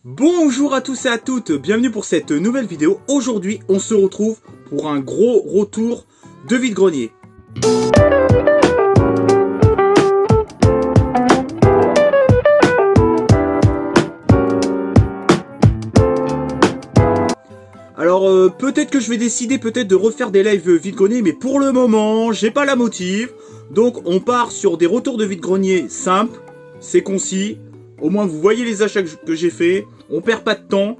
Bonjour à tous et à toutes, bienvenue pour cette nouvelle vidéo. Aujourd'hui, on se retrouve pour un gros retour de vide-grenier. Alors, peut-être que je vais décider de refaire des lives vide-grenier, mais pour le moment, j'ai pas la motive. Donc, on part sur des retours de vide-grenier simples, c'est concis. Au moins, vous voyez les achats que j'ai fait. On perd pas de temps.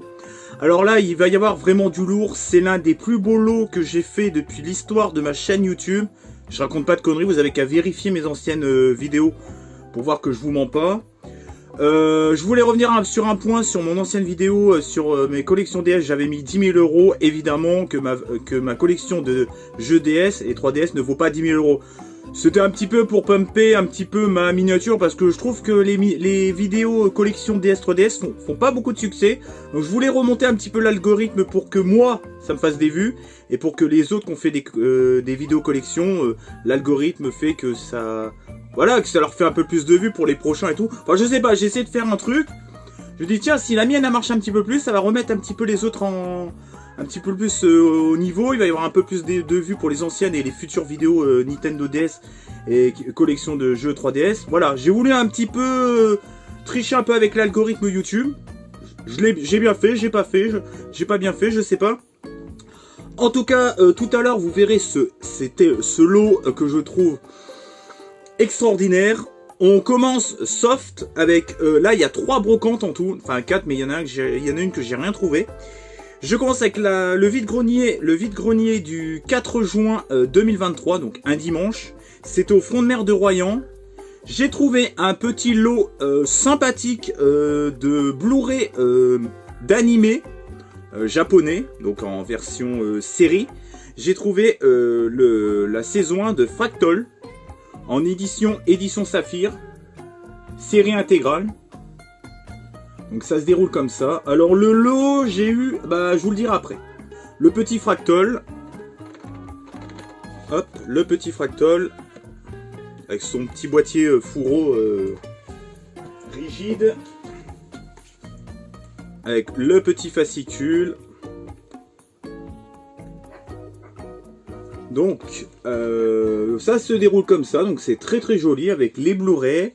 Alors là, il va y avoir vraiment du lourd. C'est l'un des plus beaux lots que j'ai fait depuis l'histoire de ma chaîne YouTube. Je raconte pas de conneries. Vous avez qu'à vérifier mes anciennes vidéos pour voir que je vous mens pas. Je voulais revenir sur un point sur mon ancienne vidéo sur mes collections DS. J'avais mis 10 000 euros. Évidemment que ma collection de jeux DS et 3DS ne vaut pas 10 000 euros. C'était un petit peu pour pumper un petit peu ma miniature parce que je trouve que les vidéos collection DS 3DS font pas beaucoup de succès. Donc je voulais remonter un petit peu l'algorithme pour que moi ça me fasse des vues et pour que les autres qui ont fait des vidéos collection, l'algorithme fait que ça, voilà, que ça leur fait un peu plus de vues pour les prochains et tout. Enfin je sais pas, j'essaie de faire un truc. Je dis tiens, si la mienne a marché un petit peu plus, ça va remettre un petit peu les autres un petit peu plus au niveau. Il va y avoir un peu plus de vues pour les anciennes et les futures vidéos Nintendo DS et collection de jeux 3DS. Voilà, j'ai voulu un petit peu tricher un peu avec l'algorithme YouTube. J'ai bien fait, j'ai pas bien fait, je sais pas. En tout cas, tout à l'heure, vous verrez ce lot que je trouve extraordinaire. On commence soft avec, là il y a 3 brocantes en tout, enfin 4, mais il y en a une que j'ai rien trouvé. Je commence avec le vide-grenier du 4 juin 2023, donc un dimanche. C'était au front de mer de Royan. J'ai trouvé un petit lot sympathique de Blu-ray d'animé japonais, donc en version série. J'ai trouvé la saison 1 de Fractal en édition Saphir, série intégrale. Donc ça se déroule comme ça. Alors le lot, j'ai eu, je vous le dirai après. Le petit Fractal. Hop, le petit Fractal. Avec son petit boîtier fourreau rigide. Avec le petit fascicule. Donc, ça se déroule comme ça. Donc c'est très très joli avec les Blu-ray.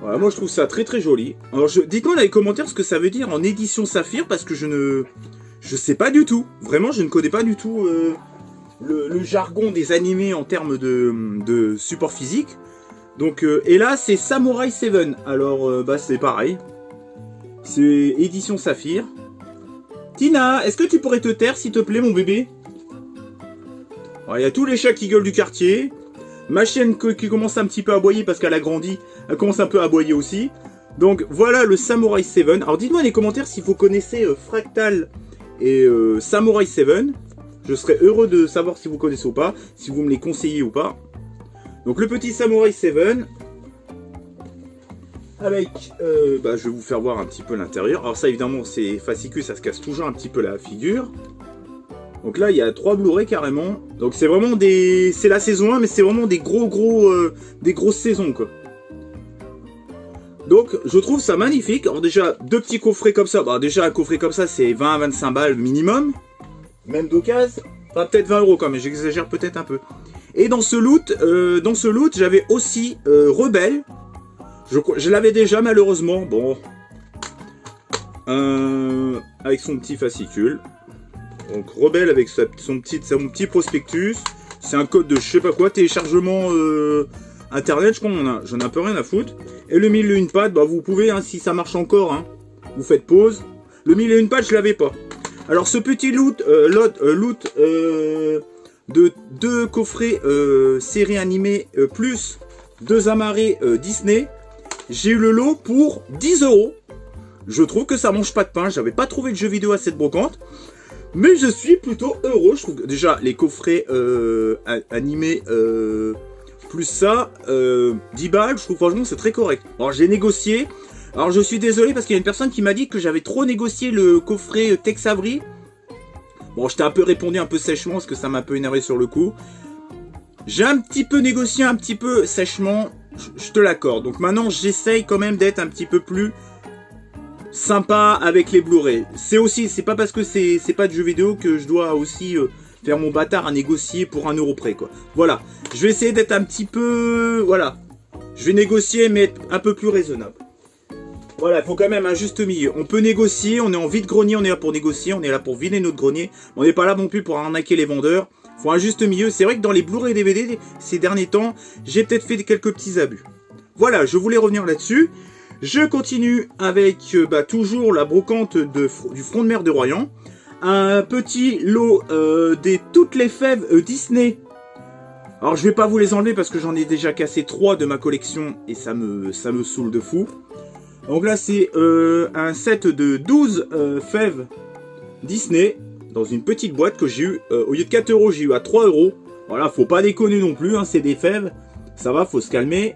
Voilà, moi je trouve ça très très joli. Alors dites-moi dans les commentaires ce que ça veut dire en édition Saphir parce que je sais pas du tout. Vraiment je ne connais pas du tout le jargon des animés en termes de support physique. Donc et là c'est Samurai 7. Alors c'est pareil. C'est édition Saphir. Tina, est-ce que tu pourrais te taire s'il te plaît mon bébé? Alors, il y a tous les chats qui gueulent du quartier. Ma chienne qui commence un petit peu à aboyer parce qu'elle a grandi, elle commence un peu à aboyer aussi. Donc voilà le Samurai 7. Alors dites-moi dans les commentaires si vous connaissez Fractal et Samurai 7. Je serais heureux de savoir si vous connaissez ou pas, si vous me les conseillez ou pas. Donc le petit Samurai 7. Avec, je vais vous faire voir un petit peu l'intérieur. Alors ça évidemment c'est fascicule, ça se casse toujours un petit peu la figure. Donc là, il y a 3 Blu-ray carrément. Donc c'est vraiment c'est la saison 1, mais c'est vraiment des grosses saisons, quoi. Donc, je trouve ça magnifique. Alors déjà, 2 petits coffrets comme ça. Déjà, un coffret comme ça, c'est 20 à 25 balles minimum. Même d'occasion. Enfin, peut-être 20 euros quand même, j'exagère peut-être un peu. Et dans ce loot, j'avais aussi Rebelle. Je l'avais déjà, malheureusement. Bon. Avec son petit fascicule. Donc Rebelle avec son petit prospectus. C'est un code de je sais pas quoi, téléchargement internet, je crois, j'en ai un peu rien à foutre. Et le 1001 pattes, vous pouvez, si ça marche encore, vous faites pause. Le 1001 pattes, je l'avais pas. Alors ce petit loot de 2 coffrets série animée plus 2 amarrés Disney, j'ai eu le lot pour 10 euros. Je trouve que ça mange pas de pain, j'avais pas trouvé de jeu vidéo à cette brocante. Mais je suis plutôt heureux, je trouve que déjà les coffrets animés plus ça, 10 balles, je trouve franchement c'est très correct. Alors j'ai négocié, alors je suis désolé parce qu'il y a une personne qui m'a dit que j'avais trop négocié le coffret Tex Avery. Bon, je t'ai un peu répondu un peu sèchement parce que ça m'a un peu énervé sur le coup. J'ai un petit peu négocié un petit peu sèchement, je te l'accorde. Donc maintenant j'essaye quand même d'être un petit peu plus sympa avec les Blu-ray. C'est pas parce que c'est pas de jeux vidéo que je dois aussi faire mon bâtard à négocier pour 1 euro près, quoi. Voilà. Je vais essayer d'être un petit peu... Voilà. Je vais négocier, mais être un peu plus raisonnable. Voilà, il faut quand même un juste milieu. On peut négocier, on est en vide-grenier, on est là pour négocier, on est là pour vider notre grenier. On n'est pas là non plus pour arnaquer les vendeurs. Il faut un juste milieu. C'est vrai que dans les Blu-ray et DVD, ces derniers temps, j'ai peut-être fait quelques petits abus. Voilà, je voulais revenir là-dessus. Je continue avec toujours la brocante du front de mer de Royan. Un petit lot toutes les fèves Disney. Alors je vais pas vous les enlever parce que j'en ai déjà cassé 3 de ma collection et ça me saoule de fou. Donc là c'est un set de 12 fèves Disney dans une petite boîte que j'ai eu, au lieu de 4 euros j'ai eu à 3 euros. Voilà, faut pas déconner non plus, hein, c'est des fèves, ça va, faut se calmer.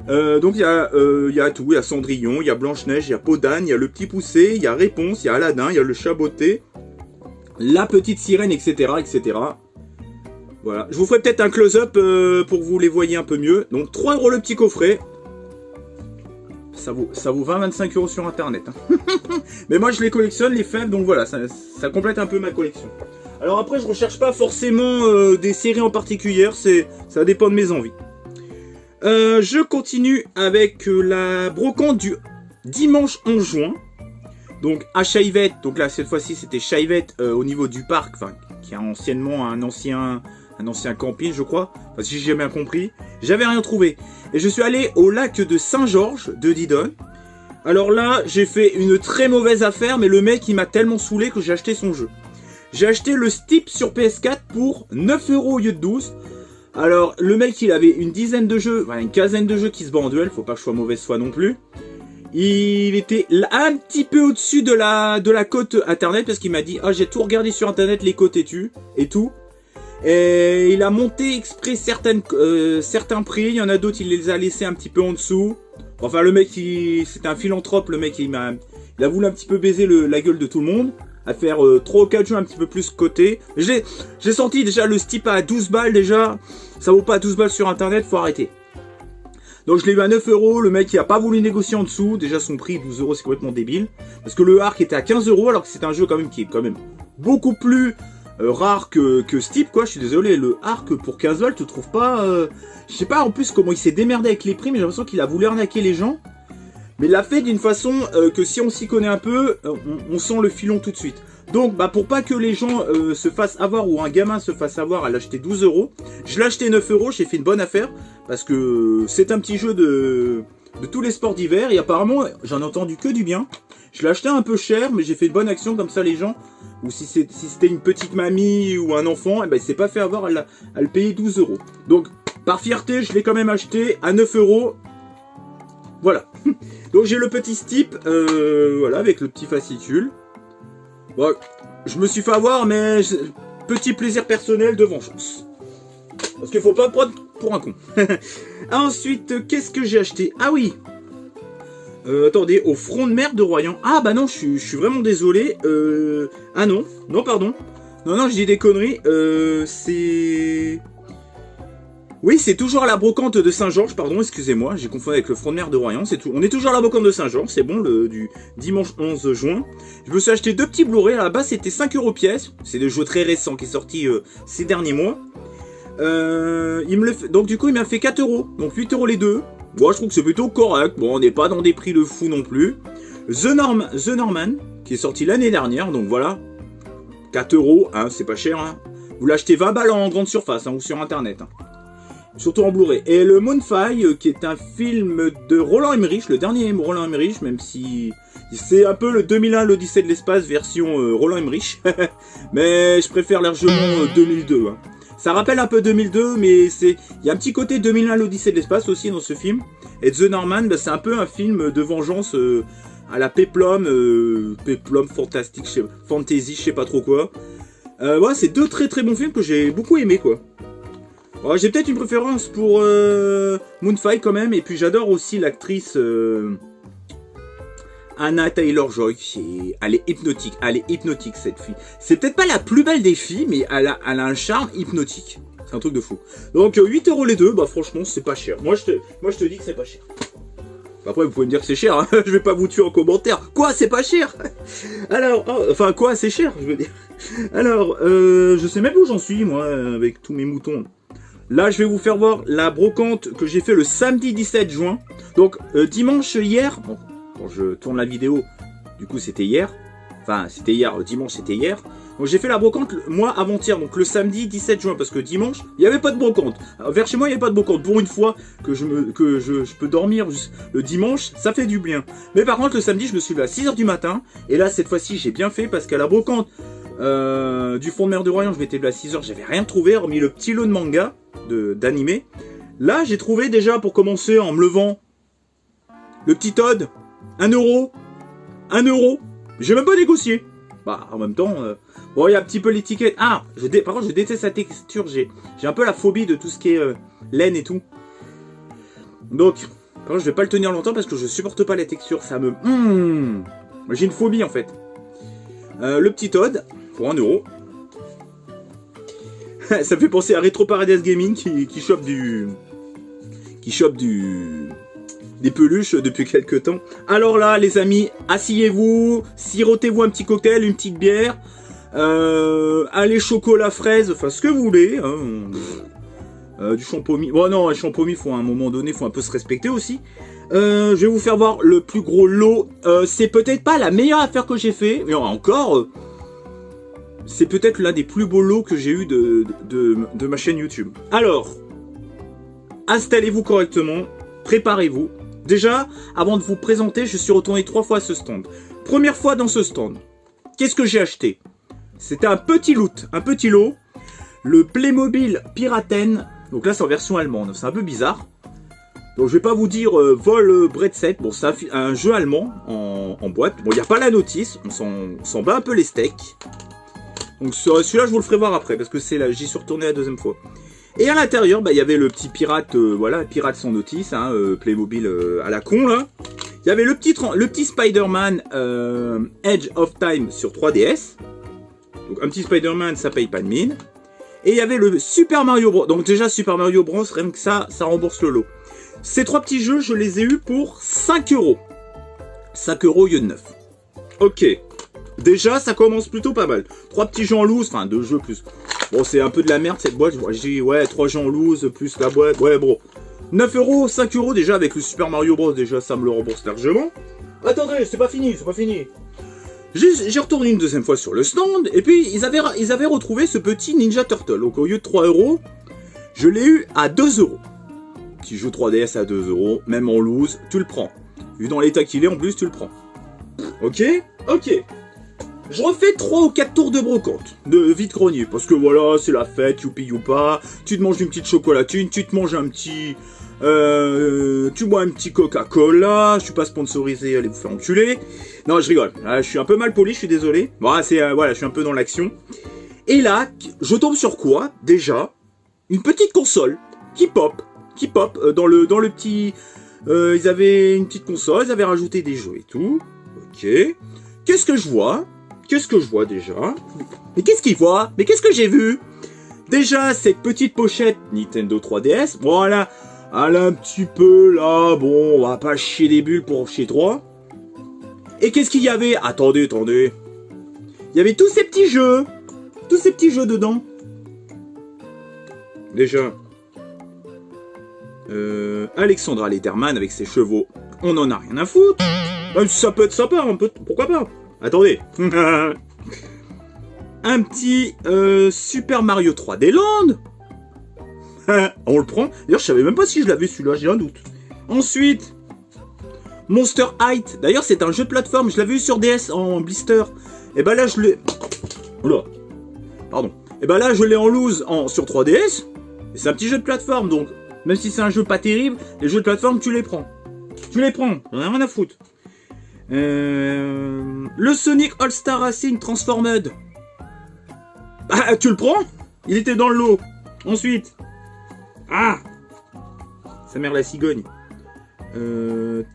Donc il y a tout, il y a Cendrillon, il y a Blanche-Neige, il y a Peau d'Âne, il y a le Petit Poucet, il y a Réponse, il y a Aladdin, il y a le Chat Botté, la Petite Sirène, etc. etc. Voilà, je vous ferai peut-être un close-up pour que vous les voyez un peu mieux. Donc 3 euros le petit coffret. Ça vaut 20-25 euros sur internet. Hein. Mais moi je les collectionne, les fèves, donc voilà, ça complète un peu ma collection. Alors après je recherche pas forcément des séries en particulier, ça dépend de mes envies. Je continue avec la brocante du dimanche 11 juin. Donc à Chaivette, donc là cette fois-ci c'était Chaivette au niveau du parc, enfin qui a anciennement un ancien camping je crois, enfin, si j'ai bien compris. J'avais rien trouvé. Et je suis allé au lac de Saint-Georges de Didon. Alors là j'ai fait une très mauvaise affaire, mais le mec il m'a tellement saoulé que j'ai acheté son jeu. J'ai acheté le Steep sur PS4 pour 9 euros au lieu de 12. Alors le mec il avait une dizaine de jeux, enfin une quinzaine de jeux qui se battent en duel, faut pas que je sois mauvaise foi non plus. Il était un petit peu au-dessus de la cote internet parce qu'il m'a dit « Ah, j'ai tout regardé sur internet, les cotes et tout. » Et il a monté exprès certains prix, il y en a d'autres, il les a laissés un petit peu en dessous. Enfin, le mec, c'était un philanthrope, le mec, il a voulu un petit peu baiser la gueule de tout le monde, à faire 3 ou 4 jeux un petit peu plus cotés. J'ai senti déjà le Steep à 12 balles déjà, ça vaut pas 12 balles sur internet, faut arrêter. Donc je l'ai eu à 9 euros, le mec il a pas voulu négocier en dessous, déjà son prix 12 euros c'est complètement débile. Parce que le Ark était à 15 euros alors que c'est un jeu quand même qui est quand même beaucoup plus rare que Steep quoi, je suis désolé, le Ark pour 15 balles tu trouves pas... je sais pas en plus comment il s'est démerdé avec les prix, mais j'ai l'impression qu'il a voulu arnaquer les gens. Mais il l'a fait d'une façon que si on s'y connaît un peu, on sent le filon tout de suite. Donc pour pas que les gens se fassent avoir ou un gamin se fasse avoir à l'acheter 12 euros, je l'ai acheté 9 euros, j'ai fait une bonne affaire parce que c'est un petit jeu de tous les sports d'hiver et apparemment j'en ai entendu que du bien. Je l'ai acheté un peu cher mais j'ai fait une bonne action comme ça les gens, ou si c'était une petite mamie ou un enfant, et ben il s'est pas fait avoir à le payer 12 euros. Donc par fierté je l'ai quand même acheté à 9 euros. Voilà. Donc j'ai le petit Steep, voilà, avec le petit fascicule. Bon, je me suis fait avoir, mais petit plaisir personnel de vengeance. Parce qu'il faut pas prendre pour un con. Ensuite, qu'est-ce que j'ai acheté? Ah oui. Attendez, au front de mer de Royan. Ah bah non, je suis vraiment désolé. Ah non, non pardon. Non, je dis des conneries. C'est... Oui, c'est toujours à la brocante de Saint-Georges, pardon, excusez-moi, j'ai confondu avec le front de mer de Royan, on est toujours à la brocante de Saint-Georges, c'est bon, du dimanche 11 juin. Je me suis acheté 2 petits Blu-ray, à la base c'était 5 euros pièce, c'est des jeux très récents qui est sorti ces derniers mois. Donc du coup il m'a fait 4 euros, donc 8 euros les deux. Moi je trouve que c'est plutôt correct, bon on n'est pas dans des prix de fou non plus. The Norman, qui est sorti l'année dernière, donc voilà, 4 euros, hein, c'est pas cher, hein. Vous l'achetez 20 balles en grande surface, hein, ou sur internet, hein. Surtout en Blu-ray. Et le Moonfall, qui est un film de Roland Emmerich, le dernier Roland Emmerich, même si c'est un peu le 2001 l'Odyssée de l'espace version Roland Emmerich. Mais je préfère largement 2002. Hein. Ça rappelle un peu 2002, mais il y a un petit côté 2001 l'Odyssée de l'espace aussi dans ce film. Et The Norman, bah, c'est un peu un film de vengeance à la Peplum fantastique, fantasy, je sais pas trop quoi. Ouais, c'est 2 très très bons films que j'ai beaucoup aimé quoi. Ouais, j'ai peut-être une préférence pour Moonfall quand même, et puis j'adore aussi l'actrice Anna Taylor-Joy. Elle est hypnotique cette fille. C'est peut-être pas la plus belle des filles, mais elle a un charme hypnotique. C'est un truc de fou. Donc 8 euros les deux, bah franchement c'est pas cher. Moi je te dis que c'est pas cher. Après, vous pouvez me dire que c'est cher, hein. Je vais pas vous tuer en commentaire. Quoi, c'est pas cher? Alors, enfin, quoi, c'est cher, je veux dire. Alors, je sais même où j'en suis, moi, avec tous mes moutons. Là, je vais vous faire voir la brocante que j'ai fait le samedi 17 juin. Donc, dimanche hier, bon, quand je tourne la vidéo, du coup, c'était hier. Enfin, c'était hier, dimanche, c'était hier. Donc, j'ai fait la brocante, moi, avant-hier, donc le samedi 17 juin, parce que dimanche, il n'y avait pas de brocante. Vers chez moi, il n'y avait pas de brocante. Pour une fois que je peux dormir le dimanche, ça fait du bien. Mais par contre, le samedi, je me suis levé à 6h du matin. Et là, cette fois-ci, j'ai bien fait, parce qu'à la brocante du fond de mer de Royan, je m'étais levé à 6h, j'avais rien trouvé, hormis le petit lot de manga, d'animé. Là, j'ai trouvé déjà, pour commencer, en me levant, le petit Todd, 1 euro. 1 euro. J'ai même pas négocié. Bah, en même temps, bon, il y a un petit peu l'étiquette. Ah, par contre, je déteste sa texture. J'ai un peu la phobie de tout ce qui est laine et tout. Donc, par contre, je vais pas le tenir longtemps parce que je supporte pas les textures. Ça me... J'ai une phobie, en fait. Le petit Todd, pour 1 euro. Ça me fait penser à Retro Paradise Gaming qui chope des peluches depuis quelques temps. Alors là, les amis, asseyez-vous, sirotez-vous un petit cocktail, une petite bière, allez chocolat fraise, enfin ce que vous voulez, hein, du champomis. Bon non, les champomis, faut à un moment donné, faut un peu se respecter aussi. Je vais vous faire voir le plus gros lot. C'est peut-être pas la meilleure affaire que j'ai fait, mais encore, c'est peut-être l'un des plus beaux lots que j'ai eu de ma chaîne YouTube. Alors, installez-vous correctement, préparez-vous. Déjà, avant de vous présenter, je suis retourné 3 fois à ce stand. Première fois dans ce stand. Qu'est-ce que j'ai acheté? C'était un petit loot, un petit lot. Le Playmobil Piraten. Donc là, c'est en version allemande. C'est un peu bizarre. Donc je vais pas vous dire vol Bread. Bon, c'est un jeu allemand en boîte. Bon, il n'y a pas la notice. On s'en bat un peu les steaks. Donc celui-là, je vous le ferai voir après. Parce que j'y suis retourné la deuxième fois. Et à l'intérieur, bah, il y avait le petit pirate, voilà, pirate sans notice, hein, Playmobil à la con, là. Il y avait le petit Spider-Man Edge of Time sur 3DS. Donc un petit Spider-Man, ça paye pas de mine. Et il y avait le Super Mario Bros. Donc déjà, Super Mario Bros, rien que ça rembourse le lot. Ces 3 petits jeux, je les ai eus pour 5 euros. 5 euros au lieu de 9. Ok. Déjà, ça commence plutôt pas mal. 3 petits jeux en loose, enfin 2 jeux plus... Bon, c'est un peu de la merde cette boîte. J'ai dit, ouais, 3 gens loose plus la boîte. Ouais, bon. 9 euros, 5 euros déjà avec le Super Mario Bros. Déjà, ça me le rembourse largement. Attendez, c'est pas fini, c'est pas fini. J'ai retourné une deuxième fois sur le stand. Et puis, ils avaient retrouvé ce petit Ninja Turtle. Donc, au lieu de 3 euros, je l'ai eu à 2 euros. Petit jeu 3DS à 2 euros, même en loose, tu le prends. Vu dans l'état qu'il est, en plus, tu le prends. Ok. Je refais 3 ou 4 tours de brocante, de vide-grenier, parce que voilà, c'est la fête, youpi youpa, tu te manges une petite chocolatine, tu te manges un petit... tu bois un petit Coca-Cola, je suis pas sponsorisé, allez vous faire enculer. Non, je rigole, là, je suis un peu mal poli, je suis désolé. Bon, voilà, je suis un peu dans l'action. Et là, je tombe sur quoi, déjà? Une petite console, qui pop, dans le petit... ils avaient une petite console, ils avaient rajouté des jeux et tout. Ok. Qu'est-ce que je vois déjà? Mais qu'est-ce qu'il voit? Mais qu'est-ce que j'ai vu? Déjà, cette petite pochette Nintendo 3DS. Voilà. Elle a un petit peu là. Bon, on va pas chier des bulles pour chez 3. Et qu'est-ce qu'il y avait? Attendez. Il y avait tous ces petits jeux. Tous ces petits jeux dedans. Déjà. Alexandra Lederman avec ses chevaux. On en a rien à foutre. Ça peut être sympa, un peu. Pourquoi pas? Attendez. Un petit Super Mario 3D Land. On le prend. D'ailleurs, je savais même pas si je l'avais celui-là, j'ai un doute. Ensuite, Monster Height. D'ailleurs, c'est un jeu de plateforme. Je l'avais eu sur DS en blister. Et ben là, je l'ai... Oula. Pardon. Et ben là, je l'ai en loose sur 3DS. Et c'est un petit jeu de plateforme, donc même si c'est un jeu pas terrible, les jeux de plateforme, tu les prends. J'en ai rien à foutre. Le Sonic All-Star Racing Transformed. Bah, tu le prends? Il était dans le lot. Ensuite. Ah, sa mère la cigogne.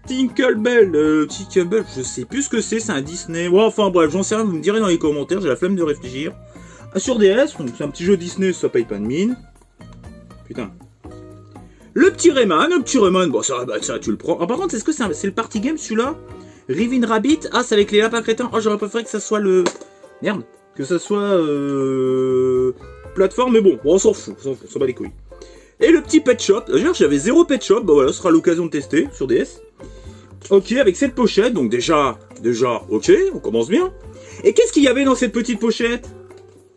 Tinkerbell. Tinkerbell, je sais plus ce que c'est un Disney. Ouais, enfin bref, j'en sais rien, vous me direz dans les commentaires, j'ai la flemme de réfléchir. Sur DS, donc c'est un petit jeu Disney, ça paye pas de mine. Putain. Le petit Rayman, bon ça, bah, ça tu le prends. Ah, par contre, est-ce que c'est le party game celui-là? Rivin Rabbit, ah c'est avec les lapins crétins. Oh j'aurais préféré que ça soit le... Merde, que ça soit plateforme, mais bon, on s'en fout, on s'en bat les couilles. Et le petit Pet Shop, j'avais 0 Pet Shop, bah voilà, ce sera l'occasion de tester sur DS. Ok, avec cette pochette, donc déjà, ok, on commence bien. Et qu'est-ce qu'il y avait dans cette petite pochette?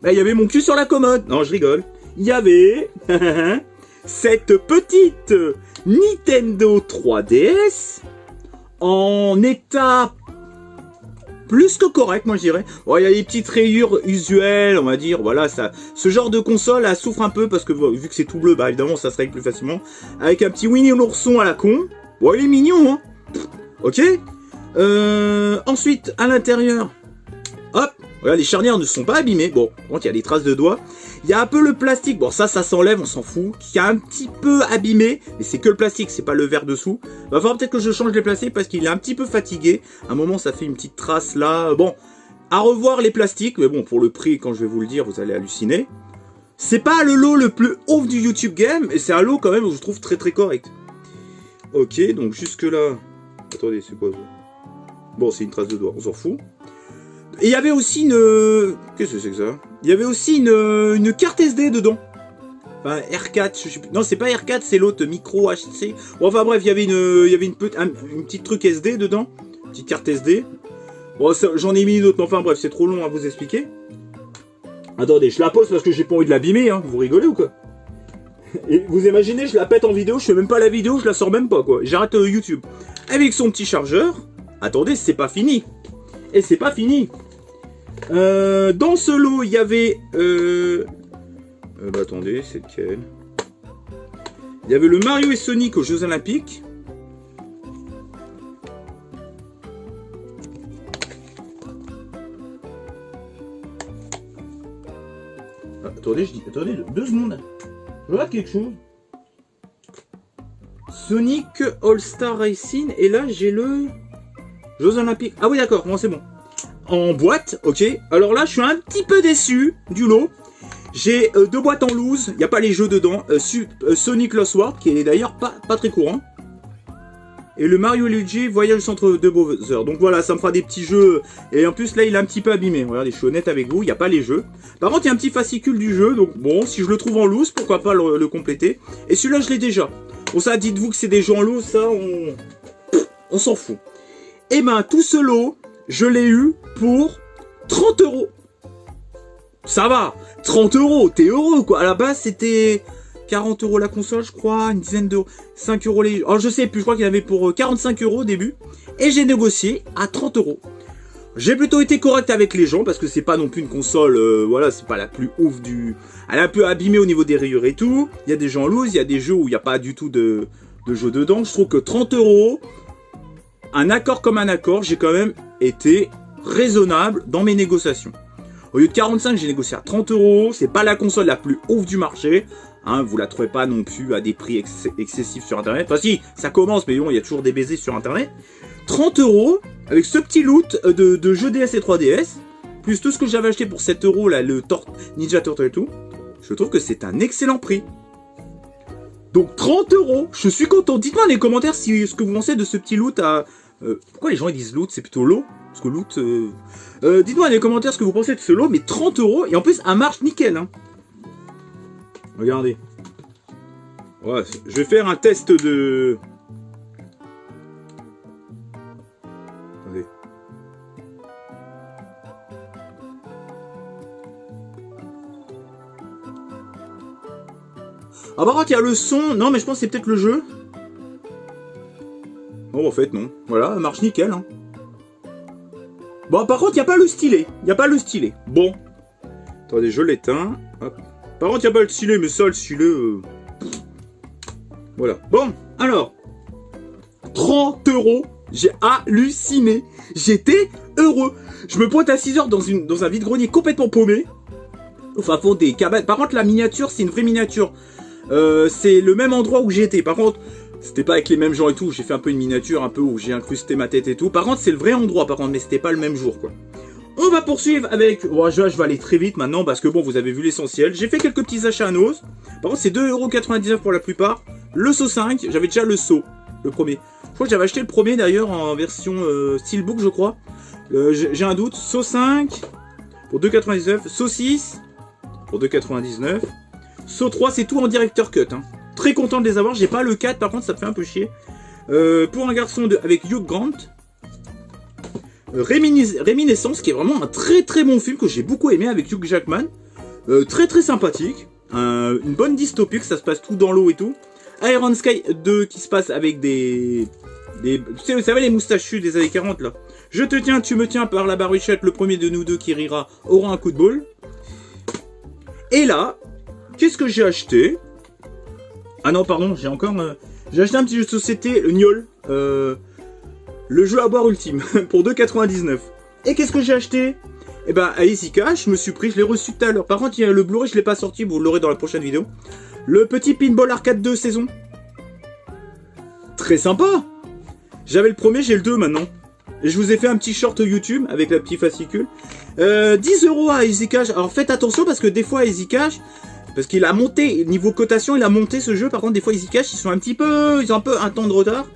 Bah il y avait mon cul sur la commode, non je rigole. Il y avait... cette petite Nintendo 3DS en état plus que correct, moi je dirais. Bon, il y a des petites rayures usuelles, on va dire. Voilà, ça, ce genre de console, elle souffre un peu parce que vu que c'est tout bleu, bah évidemment ça se règle plus facilement. Avec un petit Winnie l'ourson à la con. Bon, il est mignon, hein. Ok. Ensuite, à l'intérieur, hop. Voilà, les charnières ne sont pas abîmées. Bon, donc il y a des traces de doigts. Il y a un peu le plastique. Bon, ça s'enlève, on s'en fout. Qui a un petit peu abîmé. Mais c'est que le plastique, c'est pas le verre dessous. Va falloir peut-être que je change les plastiques parce qu'il est un petit peu fatigué. À un moment, ça fait une petite trace là. Bon, à revoir les plastiques. Mais bon, pour le prix, quand je vais vous le dire, vous allez halluciner. C'est pas le lot le plus ouf du YouTube Game. Et c'est un lot quand même, je trouve très très correct. Ok, donc jusque là. Attendez, c'est quoi ça? Bon, c'est une trace de doigt, on s'en fout. Et il y avait aussi une... Qu'est-ce que c'est que ça? Il y avait aussi une carte SD dedans. Enfin, R4, je sais plus. Non, c'est pas R4, c'est l'autre, micro HC. Bon, enfin bref, il y avait une petite truc SD dedans. Une petite carte SD. Bon, j'en ai mis une autre, mais enfin bref, c'est trop long à vous expliquer. Attendez, je la pose parce que j'ai pas envie de l'abîmer, hein. Vous rigolez ou quoi? Et vous imaginez, je la pète en vidéo, je fais même pas la vidéo, je la sors même pas, quoi. J'arrête YouTube. Avec son petit chargeur. Attendez, c'est pas fini. Et c'est pas fini. Dans ce lot, il y avait... bah attendez, c'est lequel? Il y avait le Mario et Sonic aux Jeux Olympiques. Ah, attendez, attendez, 2 secondes. Je regarde quelque chose. Sonic All-Star Racing. Et là, j'ai le... Jeux Olympiques. Ah oui, d'accord, bon, c'est bon. En boîte, ok. Alors là, je suis un petit peu déçu du lot. J'ai 2 boîtes en loose. Il n'y a pas les jeux dedans. Sonic Lost World, qui est d'ailleurs pas très courant. Et le Mario Luigi Voyage au centre de Bowser. Donc voilà, ça me fera des petits jeux. Et en plus, là, il est un petit peu abîmé. Regardez, je suis honnête avec vous, il n'y a pas les jeux. Par contre, il y a un petit fascicule du jeu. Donc bon, si je le trouve en loose, pourquoi pas le compléter. Et celui-là, je l'ai déjà. Bon, ça, dites-vous que c'est des jeux en loose, ça, on s'en fout. Et ben, tout ce lot, je l'ai eu pour 30 €. Ça va, 30 €, t'es heureux quoi. À la base, c'était 40 € la console, je crois, une dizaine d'euros, 5 € les... Alors je sais plus, je crois qu'il y en avait pour 45 € au début. Et j'ai négocié à 30 €. J'ai plutôt été correct avec les gens, parce que c'est pas non plus une console, voilà, c'est pas la plus ouf du... Elle est un peu abîmée au niveau des rayures et tout. Il y a des gens loose, il y a des jeux où il n'y a pas du tout de jeu dedans. Je trouve que 30 €... Un accord comme un accord, j'ai quand même été raisonnable dans mes négociations. Au lieu de 45, j'ai négocié à 30 €. C'est pas la console la plus ouf du marché. Hein, vous la trouvez pas non plus à des prix excessifs sur Internet. Enfin si, ça commence, mais bon, il y a toujours des baisers sur Internet. 30 € avec ce petit loot de jeux DS et 3DS, plus tout ce que j'avais acheté pour 7 € là, le Ninja Turtle et tout. Je trouve que c'est un excellent prix. Donc 30 €, je suis content. Dites-moi dans les commentaires ce que vous pensez de ce petit loot à... pourquoi les gens ils disent loot? C'est plutôt lot. Parce que loot... dites-moi dans les commentaires ce que vous pensez de ce lot. Mais 30 €. Et en plus, elle marche nickel. Hein. Regardez. Ouais, je vais faire un test de... Attendez. Ah par contre, il y a le son. Non, mais je pense que c'est peut-être le jeu. Bon, en fait, non. Voilà, elle marche nickel. Hein. Bon, par contre, il n'y a pas le stylet. Il n'y a pas le stylet. Bon. Attendez, je l'éteins. Hop. Par contre, il n'y a pas le stylet, mais ça, le stylet... Voilà. Bon, alors. 30 €. J'ai halluciné. J'étais heureux. Je me pointe à 6 h dans un vide-grenier complètement paumé. Enfin, fond des cabanes. Par contre, la miniature, c'est une vraie miniature. C'est le même endroit où j'étais. Par contre... C'était pas avec les mêmes gens et tout, j'ai fait un peu une miniature, un peu où j'ai incrusté ma tête et tout. Par contre, c'est le vrai endroit, par contre, mais c'était pas le même jour, quoi. On va poursuivre avec... Bon, je vais aller très vite maintenant, parce que bon, vous avez vu l'essentiel. J'ai fait quelques petits achats à nos. Par contre, c'est 2,99 € pour la plupart. le saut 5, j'avais déjà le saut, le premier. Je crois que j'avais acheté le premier d'ailleurs en version Steelbook, je crois. J'ai un doute. Saut 5 pour 2,99. Saut 6 pour 2,99. Saut 3, c'est tout en directeur cut. Hein. Très content de les avoir. J'ai pas le 4, par contre, ça me fait un peu chier. Pour un garçon avec Hugh Grant. Réminiscence, qui est vraiment un très très bon film que j'ai beaucoup aimé avec Hugh Jackman. Très très sympathique. Une bonne dystopie, que ça se passe tout dans l'eau et tout. Iron Sky 2 qui se passe avec des vous savez les moustachus des années 40 là. Je te tiens, tu me tiens par la baruchette, le premier de nous deux qui rira aura un coup de boule. Et là, qu'est-ce que j'ai acheté? Ah non, pardon, j'ai acheté un petit jeu de société, le Niol. Le jeu à boire ultime, pour 2,99. Et qu'est-ce que j'ai acheté? Eh ben, à Easy Cash, je me suis pris, je l'ai reçu tout à l'heure. Par contre, il y a le Blu-ray, je l'ai pas sorti, vous l'aurez dans la prochaine vidéo. Le petit Pinball Arcade 2 saison. Très sympa. J'avais le premier, j'ai le 2 maintenant. Et je vous ai fait un petit short YouTube avec la petite fascicule. 10 € à Easy Cash. Alors faites attention parce que des fois Easy Cash, parce qu'il a monté, niveau cotation, il a monté ce jeu. Par contre, des fois Easy Cash, ils ont un peu un temps de retard.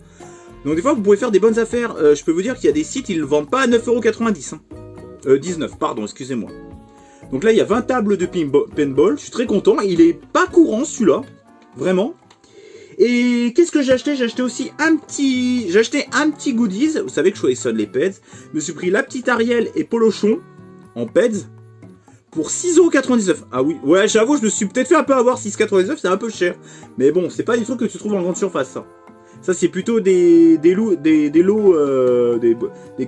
Donc des fois, vous pouvez faire des bonnes affaires. Je peux vous dire qu'il y a des sites, ils le vendent pas à 9,90 €. Hein. 19, pardon, excusez-moi. Donc là, il y a 20 tables de pinball. Je suis très content. Il est pas courant, celui-là. Vraiment. Et qu'est-ce que j'ai acheté? J'ai acheté aussi un petit goodies. Vous savez que je collectionne les Peds. Je me suis pris la petite Ariel et Polochon en Peds pour 6,99 €. Ah oui, ouais, j'avoue, je me suis peut-être fait un peu avoir. 6,99 €, c'est un peu cher. Mais bon, c'est pas des trucs que tu trouves en grande surface, ça. Ça, c'est plutôt des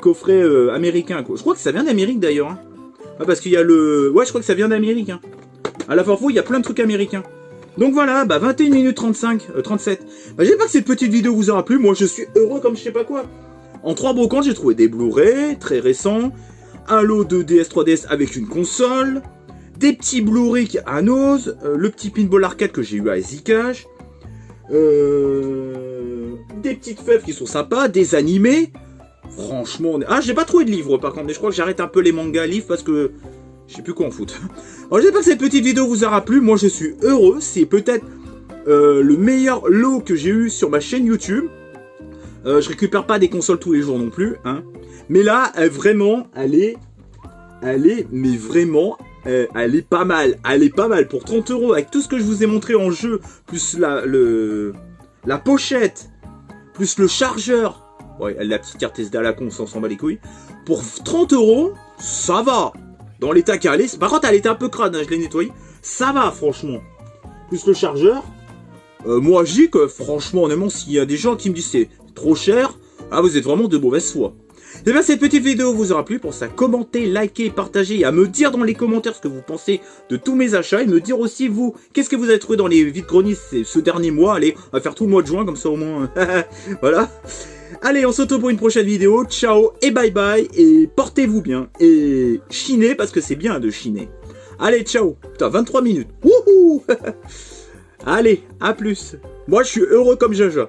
coffrets américains, quoi. Je crois que ça vient d'Amérique, d'ailleurs. Hein. Ah, parce qu'il y a le... Ouais, je crois que ça vient d'Amérique. Hein. À la Forfou, il y a plein de trucs américains. Donc voilà, bah 21 minutes 37. Bah, j'espère que cette petite vidéo vous aura plu. Moi, je suis heureux comme je sais pas quoi. En 3 brocantes, j'ai trouvé des Blu-ray, très récents. Un lot de DS 3DS avec une console. Des petits Blu-ray à Nose. Le petit Pinball Arcade que j'ai eu à Easy Cash. Des petites fèves qui sont sympas. Des animés. Franchement... Ah, j'ai pas trouvé de livres par contre. Mais je crois que j'arrête un peu les mangas livres parce que... Je sais plus quoi en foutre. Alors j'espère que cette petite vidéo vous aura plu. Moi je suis heureux. C'est peut-être le meilleur lot que j'ai eu sur ma chaîne YouTube. Je récupère pas des consoles tous les jours non plus. Hein. Mais là, vraiment, elle est pas mal. Elle est pas mal. Pour 30 € avec tout ce que je vous ai montré en jeu. Plus la pochette. Plus le chargeur. Ouais, la petite carte SD à la con, on s'en bat les couilles. Pour 30 €, ça va. Dans l'état qu'elle est. Par contre, elle était un peu crade, hein, je l'ai nettoyée. Ça va, franchement. Plus le chargeur. Moi, je dis que, franchement, honnêtement, s'il y a des gens qui me disent c'est trop cher, ah, vous êtes vraiment de mauvaise foi. Et bien, cette petite vidéo vous aura plu. Pour ça, commentez, likez, partagez et à me dire dans les commentaires ce que vous pensez de tous mes achats. Et me dire aussi, vous, qu'est-ce que vous avez trouvé dans les vides-greniers ce dernier mois. Allez, on va faire tout le mois de juin, comme ça au moins. Voilà. Allez, on se retrouve pour une prochaine vidéo. Ciao et bye bye. Et portez-vous bien. Et chinez parce que c'est bien de chiner. Allez, ciao. Putain, 23 minutes. Wouhou. Allez, à plus. Moi, je suis heureux comme Jaja.